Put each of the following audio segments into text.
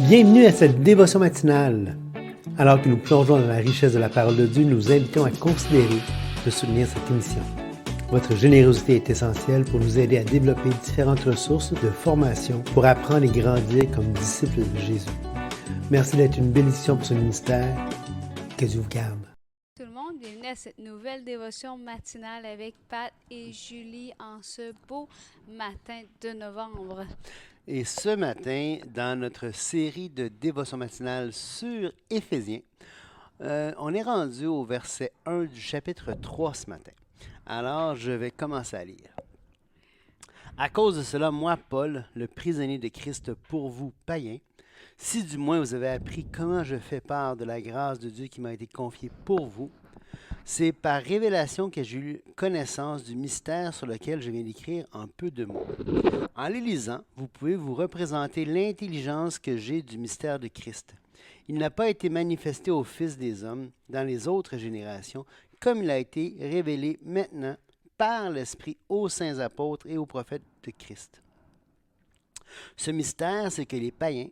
Bienvenue à cette dévotion matinale. Alors que nous plongeons dans la richesse de la parole de Dieu, nous vous invitons à considérer de soutenir cette émission. Votre générosité est essentielle pour nous aider à développer différentes ressources de formation pour apprendre et grandir comme disciples de Jésus. Merci d'être une bénédiction pour ce ministère. Que Dieu vous garde. Tout le monde, bienvenue à cette nouvelle dévotion matinale avec Pat et Julie en ce beau matin de novembre. Et ce matin, dans notre série de dévotion matinale sur Éphésiens, on est rendu au verset 1 du chapitre 3 ce matin. Alors, je vais commencer à lire. À cause de cela, moi, Paul, le prisonnier de Christ pour vous, païens, si du moins vous avez appris comment je fais part de la grâce de Dieu qui m'a été confiée pour vous, c'est par révélation que j'ai eu connaissance du mystère sur lequel je viens d'écrire en peu de mots. En les lisant, vous pouvez vous représenter l'intelligence que j'ai du mystère de Christ. Il n'a pas été manifesté aux fils des hommes dans les autres générations, comme il a été révélé maintenant par l'Esprit aux saints apôtres et aux prophètes de Christ. Ce mystère, c'est que les païens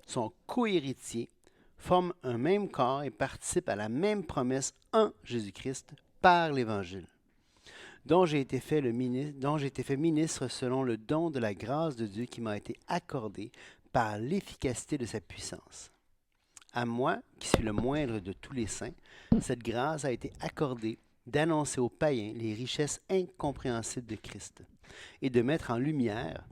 sont co-héritiers, forment un même corps et participent à la même promesse en Jésus-Christ par l'Évangile, dont j'ai été fait ministre selon le don de la grâce de Dieu qui m'a été accordé par l'efficacité de sa puissance. À moi, qui suis le moindre de tous les saints, cette grâce a été accordée d'annoncer aux païens les richesses incompréhensibles de Christ et de mettre en lumière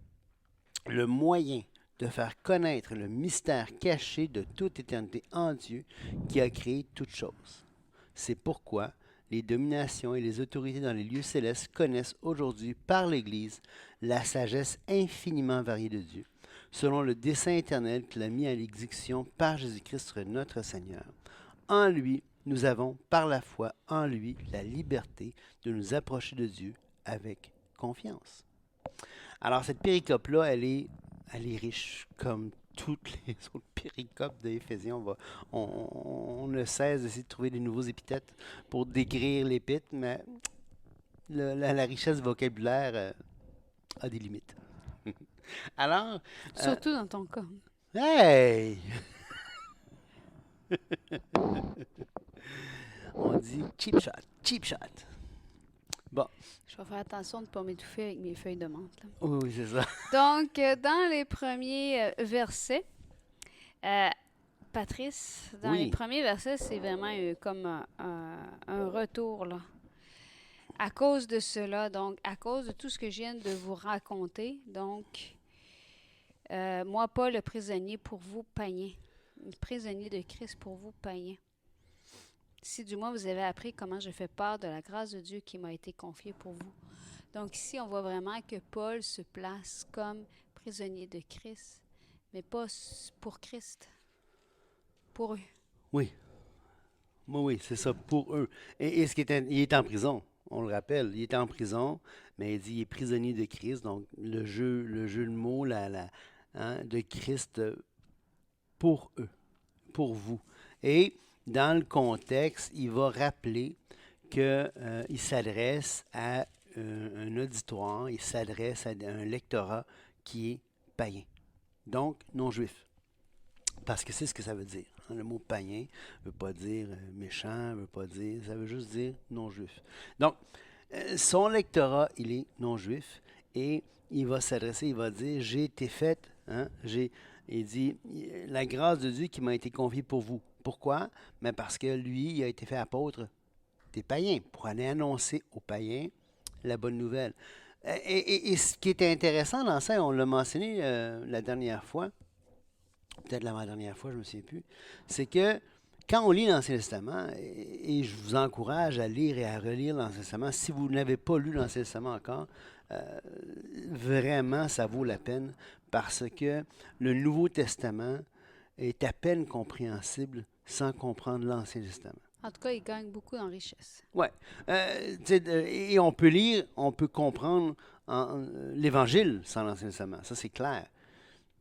le moyen de faire connaître le mystère caché de toute éternité en Dieu qui a créé toutes choses. C'est pourquoi les dominations et les autorités dans les lieux célestes connaissent aujourd'hui par l'Église la sagesse infiniment variée de Dieu, selon le dessein éternel qu'il a mis à l'exécution par Jésus-Christ notre Seigneur. En lui, nous avons, par la foi en lui, la liberté de nous approcher de Dieu avec confiance. Alors, cette péricope-là, elle est riche, comme toutes les autres péricopes d'Éphésiens. On ne cesse d'essayer de trouver des nouveaux épithètes pour décrire l'épître, mais la richesse vocabulaire a des limites. Alors... Surtout dans ton cas. Hey! On dit cheap shot, cheap shot. Bon. Je vais faire attention de ne pas m'étouffer avec mes feuilles de menthe. Là. Oui, c'est ça. Donc, dans les premiers versets, Patrice, dans les premiers versets, c'est vraiment comme un retour, là. À cause de cela, donc, à cause de tout ce que je viens de vous raconter, donc, moi, Paul, le prisonnier pour vous, païens. Prisonnier de Christ pour vous, païens. Si du moins vous avez appris comment je fais part de la grâce de Dieu qui m'a été confiée pour vous. Donc ici, on voit vraiment que Paul se place comme prisonnier de Christ, mais pas pour Christ, pour eux. Oui. Oui, c'est ça, pour eux. Et il est en prison, on le rappelle, il est en prison, mais il dit qu'il est prisonnier de Christ, donc le jeu de mots de Christ pour eux, pour vous. Et dans le contexte, il va rappeler qu'il s'adresse à un auditoire, il s'adresse à un lectorat qui est païen, donc non-juif. Parce que c'est ce que ça veut dire. Le mot païen ne veut pas dire méchant, ça veut juste dire non-juif. Donc, son lectorat, il est non-juif et il va s'adresser, il va dire, j'ai été fait, il dit, la grâce de Dieu qui m'a été confiée pour vous. Pourquoi? Mais parce que lui, il a été fait apôtre des païens pour aller annoncer aux païens la bonne nouvelle. Et ce qui est intéressant dans ça, on l'a mentionné la dernière fois, peut-être l'avant-dernière fois, je ne me souviens plus, c'est que quand on lit l'Ancien Testament, et je vous encourage à lire et à relire l'Ancien Testament, si vous n'avez pas lu l'Ancien Testament encore, vraiment, ça vaut la peine parce que le Nouveau Testament est à peine compréhensible sans comprendre l'Ancien Testament. En tout cas, il gagne beaucoup en richesse. Oui. Et on peut lire, on peut comprendre l'Évangile sans l'Ancien Testament, ça c'est clair.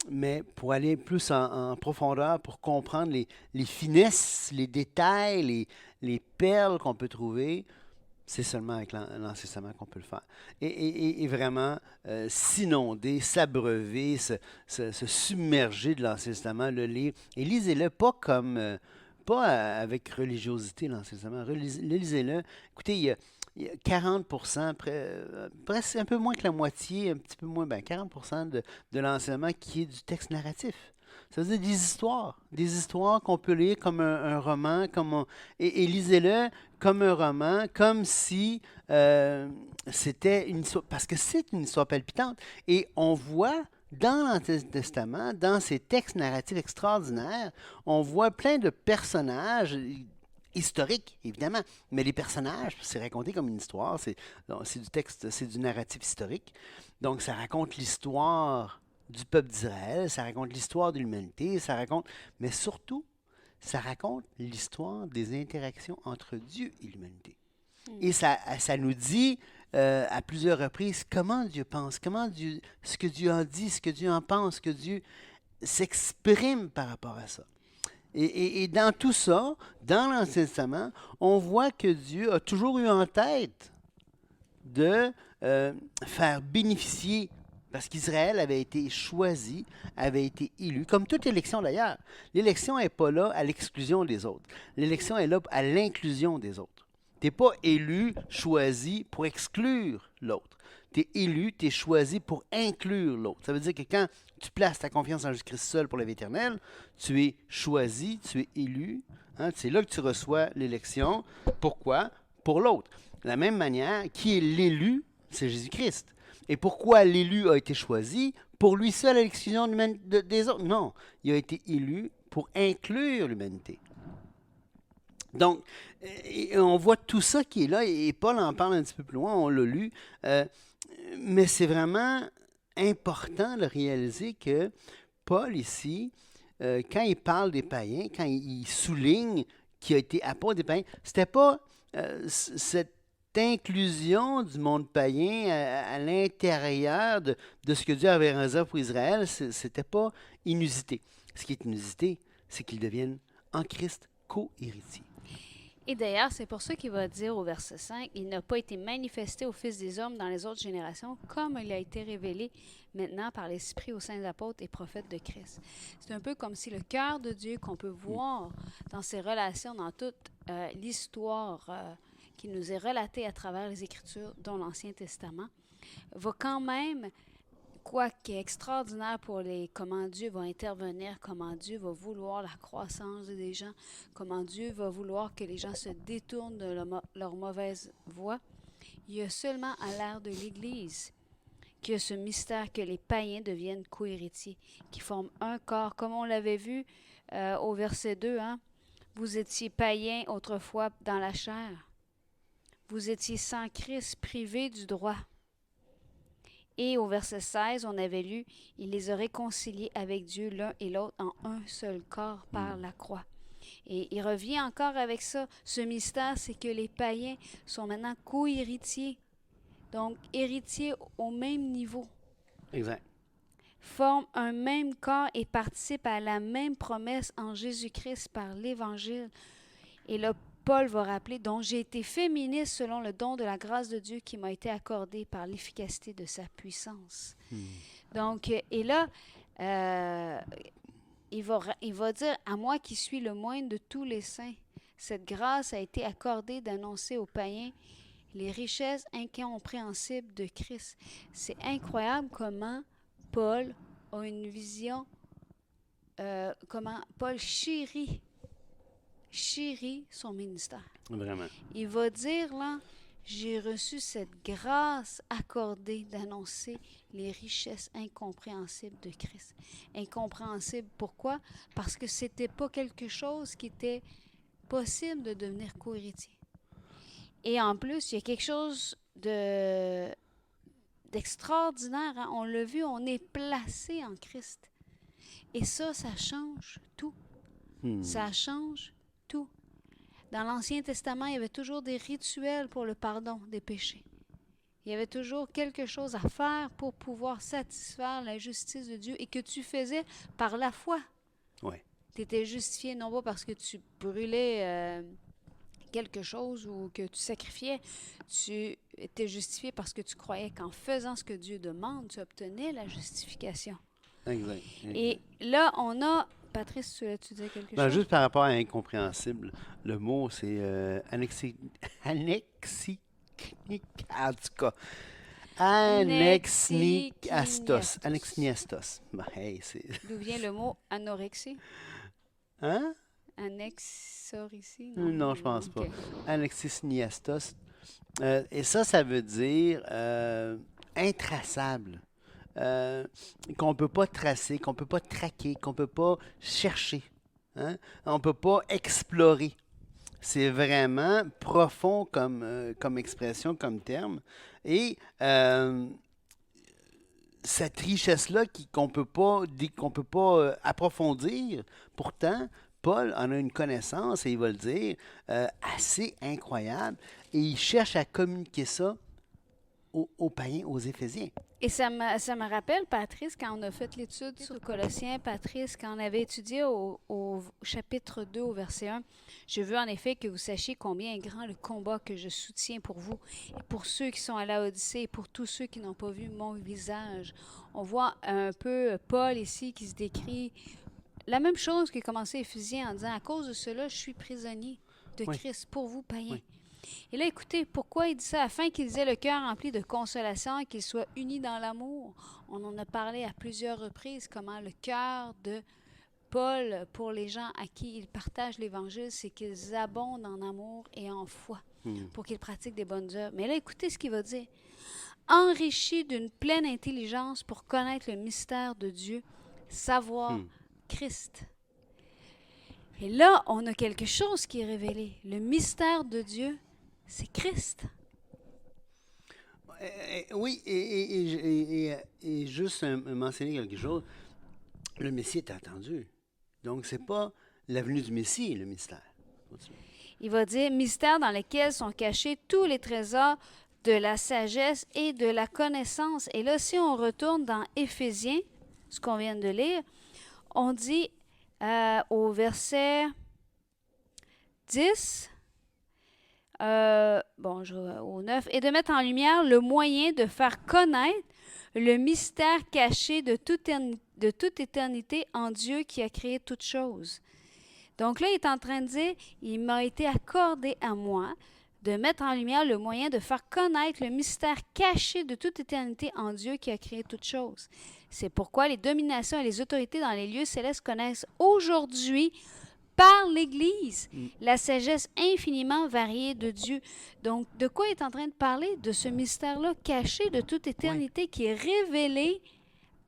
Mais pour aller plus en profondeur, pour comprendre les finesses, les détails, les perles qu'on peut trouver, C'est seulement avec l'Ancien Testament qu'on peut le faire. Et vraiment s'inonder, s'abreuver, se submerger de l'Ancien Testament, le lire. Et lisez-le pas comme, pas avec religiosité, l'Ancien Testament. Lisez-le. Écoutez, il y a 40%, presque un peu moins que la moitié, un petit peu moins, 40% de l'enseignement qui est du texte narratif. Ça veut dire des histoires qu'on peut lire comme un roman, et lisez-le comme un roman, comme si c'était une histoire, parce que c'est une histoire palpitante. Et on voit dans l'Ancien Testament, dans ces textes narratifs extraordinaires, on voit plein de personnages historiques, évidemment, mais les personnages, c'est raconté comme une histoire, c'est du texte, c'est du narratif historique. Donc, ça raconte l'histoire du peuple d'Israël, ça raconte l'histoire de l'humanité, mais surtout, ça raconte l'histoire des interactions entre Dieu et l'humanité. Et ça nous dit à plusieurs reprises comment Dieu pense, ce que Dieu en dit, ce que Dieu en pense, que Dieu s'exprime par rapport à ça. Et dans tout ça, dans l'Ancien Testament, on voit que Dieu a toujours eu en tête de faire bénéficier, parce qu'Israël avait été choisi, avait été élu, comme toute élection d'ailleurs. L'élection n'est pas là à l'exclusion des autres. L'élection est là à l'inclusion des autres. Tu n'es pas élu, choisi pour exclure l'autre. Tu es élu, tu es choisi pour inclure l'autre. Ça veut dire que quand tu places ta confiance en Jésus-Christ seul pour la vie éternelle, tu es choisi, tu es élu. Hein, c'est là que tu reçois l'élection. Pourquoi? Pour l'autre. De la même manière, qui est l'élu? C'est Jésus-Christ. Et pourquoi l'élu a été choisi? Pour lui seul à l'exclusion des autres? Non, il a été élu pour inclure l'humanité. Donc, on voit tout ça qui est là, et Paul en parle un petit peu plus loin, on l'a lu, mais c'est vraiment important de réaliser que Paul ici, quand il parle des païens, quand il souligne qu'il a été apôtre des païens, c'était pas cette inclusion du monde païen à l'intérieur de ce que Dieu avait réservé pour Israël, c'était pas inusité. Ce qui est inusité, c'est qu'ils deviennent en Christ co-héritiers. Et d'ailleurs, c'est pour ça qu'il va dire au verset 5, « Il n'a pas été manifesté aux fils des hommes dans les autres générations, comme il a été révélé maintenant par l'Esprit aux saints apôtres et prophètes de Christ. » C'est un peu comme si le cœur de Dieu qu'on peut voir dans ses relations, dans toute l'histoire qui nous est relatée à travers les Écritures, dont l'Ancien Testament, va quand même, quoi qui est extraordinaire pour comment Dieu va intervenir, comment Dieu va vouloir la croissance des gens, comment Dieu va vouloir que les gens se détournent de leur mauvaise voie. Il y a seulement à l'ère de l'Église qu'il y a ce mystère que les païens deviennent co-héritiers, qui forment un corps, comme on l'avait vu au verset 2, hein? Vous étiez païens autrefois dans la chair. Vous étiez sans Christ, privés du droit. Et au verset 16, on avait lu, « Il les a réconciliés avec Dieu l'un et l'autre en un seul corps par la croix. » Et il revient encore avec ça. Ce mystère, c'est que les païens sont maintenant co-héritiers. Donc, héritiers au même niveau. Exact. Forment un même corps et participent à la même promesse en Jésus-Christ par l'Évangile. Et là, Paul va rappeler, « Donc j'ai été fait ministre selon le don de la grâce de Dieu qui m'a été accordé par l'efficacité de sa puissance. » Donc, et là, il va dire, « À moi qui suis le moindre de tous les saints, cette grâce a été accordée d'annoncer aux païens les richesses incompréhensibles de Christ. » C'est incroyable comment Paul a une vision, comment Paul chérit son ministère. Vraiment. Il va dire là, j'ai reçu cette grâce accordée d'annoncer les richesses incompréhensibles de Christ. Incompréhensibles, pourquoi? Parce que c'était pas quelque chose qui était possible de devenir co-héritier. Et en plus, il y a quelque chose d'extraordinaire. Hein? On l'a vu, on est placé en Christ. Et ça change tout. Ça change tout. Dans l'Ancien Testament, il y avait toujours des rituels pour le pardon des péchés. Il y avait toujours quelque chose à faire pour pouvoir satisfaire la justice de Dieu et que tu faisais par la foi. Ouais. Tu étais justifié non pas parce que tu brûlais quelque chose ou que tu sacrifiais, tu étais justifié parce que tu croyais qu'en faisant ce que Dieu demande, tu obtenais la justification. Exact. Et là, on a... Patrice, tu disais quelque chose? Juste par rapport à incompréhensible, le mot, c'est en tout cas, anexniastos. Anexniastos. Ben, hey, c'est... D'où vient le mot anorexie? Hein? Anexoricie? Non, je pense OK. pas. Anexniastos. Et ça veut dire intraçable. Qu'on ne peut pas tracer, qu'on ne peut pas traquer, qu'on ne peut pas chercher. Hein? On ne peut pas explorer. C'est vraiment profond comme expression, comme terme. Et cette richesse-là qu'on peut pas, qu'on peut pas approfondir, pourtant, Paul en a une connaissance, et il va le dire, assez incroyable. Et il cherche à communiquer ça aux païens, aux Éphésiens. Et ça me rappelle, Patrice, quand on a fait l'étude sur Colossiens, Patrice, quand on avait étudié au chapitre 2, au verset 1, « Je veux en effet que vous sachiez combien est grand le combat que je soutiens pour vous, et pour ceux qui sont à Laodicée, et pour tous ceux qui n'ont pas vu mon visage. » On voit un peu Paul ici qui se décrit la même chose qu'il a commencé Éphésiens en disant « À cause de cela, je suis prisonnier de Christ pour vous, païens. Oui. » Et là, écoutez, pourquoi il dit ça? Afin qu'ils aient le cœur rempli de consolation et qu'ils soient unis dans l'amour. On en a parlé à plusieurs reprises, comment le cœur de Paul, pour les gens à qui il partage l'Évangile, c'est qu'ils abondent en amour et en foi pour qu'ils pratiquent des bonnes œuvres. Mais là, écoutez ce qu'il va dire. Enrichis d'une pleine intelligence pour connaître le mystère de Dieu, savoir Christ. Et là, on a quelque chose qui est révélé. Le mystère de Dieu, c'est Christ. Oui, et juste mentionner quelque chose. Le Messie est attendu. Donc, ce n'est pas la venue du Messie, le mystère. Il va dire, mystère dans lequel sont cachés tous les trésors de la sagesse et de la connaissance. Et là, si on retourne dans Éphésiens, ce qu'on vient de lire, on dit au verset 10, au 9, et de mettre en lumière le moyen de faire connaître le mystère caché de toute éternité en Dieu qui a créé toutes choses. Donc là, il est en train de dire, il m'a été accordé à moi de mettre en lumière le moyen de faire connaître le mystère caché de toute éternité en Dieu qui a créé toutes choses. C'est pourquoi les dominations et les autorités dans les lieux célestes connaissent aujourd'hui par l'Église la sagesse infiniment variée de Dieu. Donc, de quoi il est en train de parler? De ce mystère-là caché de toute éternité qui est révélé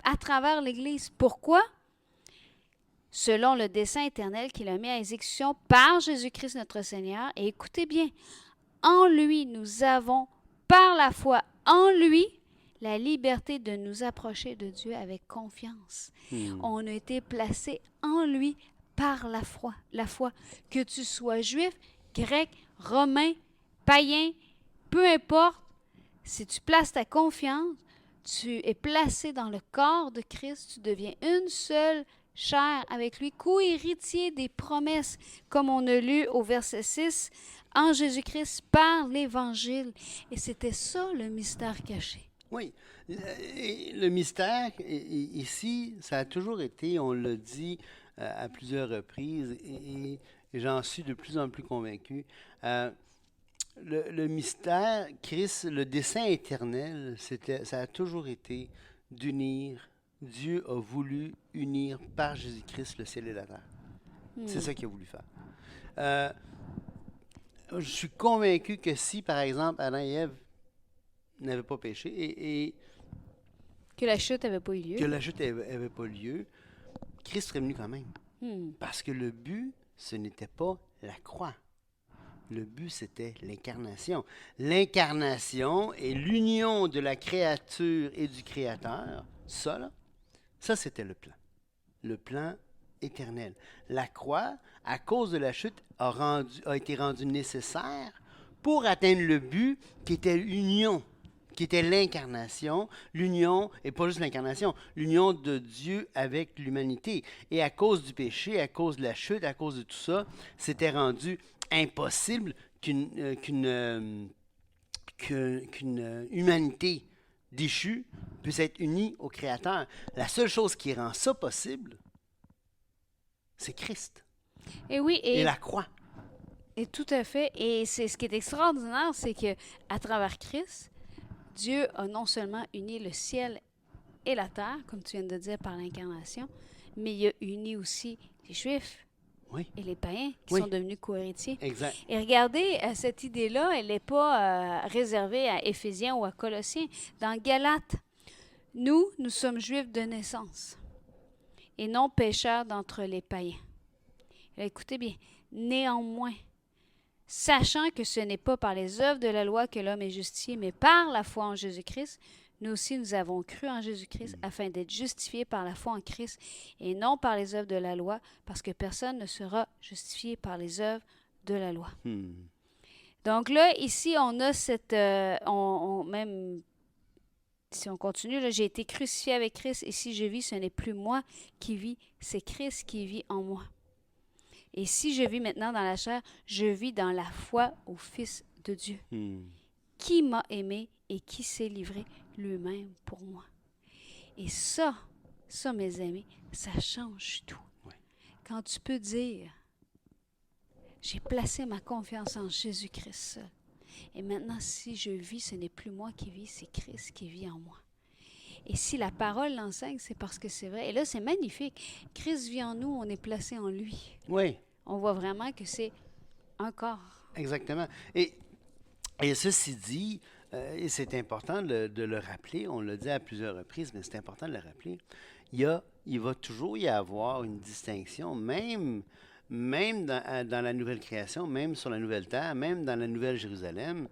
à travers l'Église. Pourquoi? Selon le dessein éternel qu'il a mis à exécution par Jésus-Christ notre Seigneur. Et écoutez bien, en lui, nous avons, par la foi en lui, la liberté de nous approcher de Dieu avec confiance. On a été placés en lui par la foi. Que tu sois juif, grec, romain, païen, peu importe, si tu places ta confiance, tu es placé dans le corps de Christ, tu deviens une seule chair avec lui, co-héritier des promesses, comme on a lu au verset 6, en Jésus-Christ par l'Évangile. Et c'était ça le mystère caché. Oui, le mystère, ici, ça a toujours été, on l'a dit à plusieurs reprises, et j'en suis de plus en plus convaincu, le mystère, Christ, le dessein éternel, ça a toujours été d'unir. Dieu a voulu unir par Jésus-Christ le ciel et la terre. C'est ça qu'il a voulu faire. Je suis convaincu que si, par exemple, Adam et Ève n'avaient pas péché et que la chute n'avait pas eu lieu. Que la chute n'avait pas lieu, Christ serait venu quand même. Parce que le but, ce n'était pas la croix. Le but, c'était l'incarnation. L'incarnation est l'union de la créature et du Créateur. Ça, c'était le plan. Le plan éternel. La croix, à cause de la chute, a été rendue nécessaire pour atteindre le but qui était l'union, qui était l'incarnation. L'union, et pas juste l'incarnation, l'union de Dieu avec l'humanité. Et à cause du péché, à cause de la chute, à cause de tout ça, c'était rendu impossible qu'une humanité déchue puisse être unie au Créateur. La seule chose qui rend ça possible, c'est Christ Et oui, et la croix. et tout à fait. Et c'est ce qui est extraordinaire, c'est que à travers Christ, Dieu a non seulement uni le ciel et la terre, comme tu viens de dire par l'incarnation, mais il a uni aussi les Juifs Oui, et les païens qui Oui. sont devenus co-héritiers. exact. Et regardez, cette idée-là, elle n'est pas réservée à Éphésiens ou à Colossiens. Dans Galates, nous sommes Juifs de naissance et non pécheurs d'entre les païens. Et écoutez bien, néanmoins, sachant que ce n'est pas par les œuvres de la loi que l'homme est justifié, mais par la foi en Jésus-Christ, nous aussi nous avons cru en Jésus-Christ afin d'être justifiés par la foi en Christ et non par les œuvres de la loi, parce que personne ne sera justifié par les œuvres de la loi. Donc là, ici, on a cette... même si on continue, là, j'ai été crucifié avec Christ et si je vis, ce n'est plus moi qui vis, c'est Christ qui vit en moi. Et si je vis maintenant dans la chair, je vis dans la foi au Fils de Dieu, qui m'a aimé et qui s'est livré lui-même pour moi. Et ça, mes amis, ça change tout. Ouais. Quand tu peux dire, j'ai placé ma confiance en Jésus-Christ seul. Et maintenant, si je vis, ce n'est plus moi qui vis, c'est Christ qui vit en moi. Et si la parole l'enseigne, c'est parce que c'est vrai. Et là, c'est magnifique. Christ vit en nous, on est placé en lui. Oui, On voit vraiment que c'est un corps. exactement. Et ceci dit, et c'est important de le rappeler, on l'a dit à plusieurs reprises, mais c'est important de le rappeler, il va toujours y avoir une distinction, même dans la nouvelle création, même sur la nouvelle terre, même dans la nouvelle Jérusalem,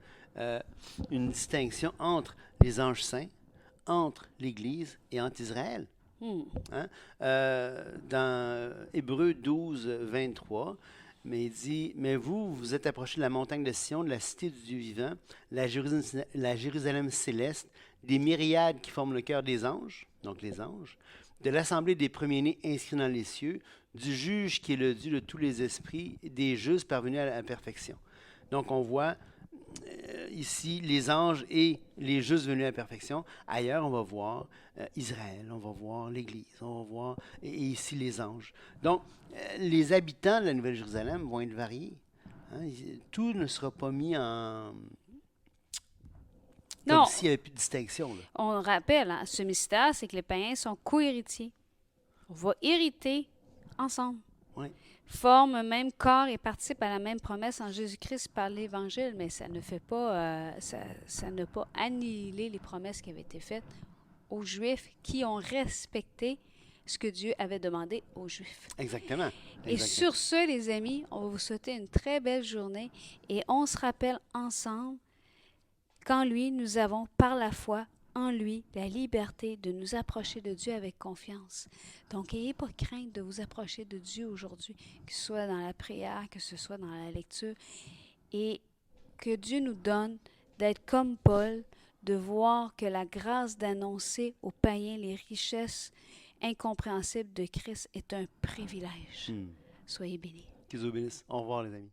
une distinction entre les anges saints, entre l'Église et entre Israël. Hein? Dans Hébreux 12, 23, mais il dit, « Mais vous, vous êtes approchés de la montagne de Sion, de la cité du Dieu vivant, la Jérusalem céleste, des myriades qui forment le cœur des anges, donc les anges, de l'assemblée des premiers-nés inscrits dans les cieux, du juge qui est le Dieu de tous les esprits, des justes parvenus à la perfection. » Donc on voit ici les anges et les justes venus à la perfection. Ailleurs, on va voir Israël, on va voir l'Église, on va voir et ici les anges. Donc, les habitants de la Nouvelle-Jérusalem vont être variés. Hein? Tout ne sera pas mis en... Non. Comme s'il n'y avait plus de distinction. Là. On rappelle, hein, ce mystère, c'est que les païens sont co-héritiers. On va hériter ensemble. Oui. Forment le même corps et participent à la même promesse en Jésus-Christ par l'Évangile, mais ça ne fait pas, ça n'a pas annihilé les promesses qui avaient été faites aux Juifs qui ont respecté ce que Dieu avait demandé aux Juifs. Exactement. Et sur ce, les amis, on va vous souhaiter une très belle journée et on se rappelle ensemble qu'en lui, nous avons par la foi en lui la liberté de nous approcher de Dieu avec confiance. Donc, n'ayez pas crainte de vous approcher de Dieu aujourd'hui, que ce soit dans la prière, que ce soit dans la lecture, et que Dieu nous donne d'être comme Paul, de voir que la grâce d'annoncer aux païens les richesses incompréhensibles de Christ est un privilège. Soyez bénis. Qu'ils vous bénissent. Au revoir, les amis.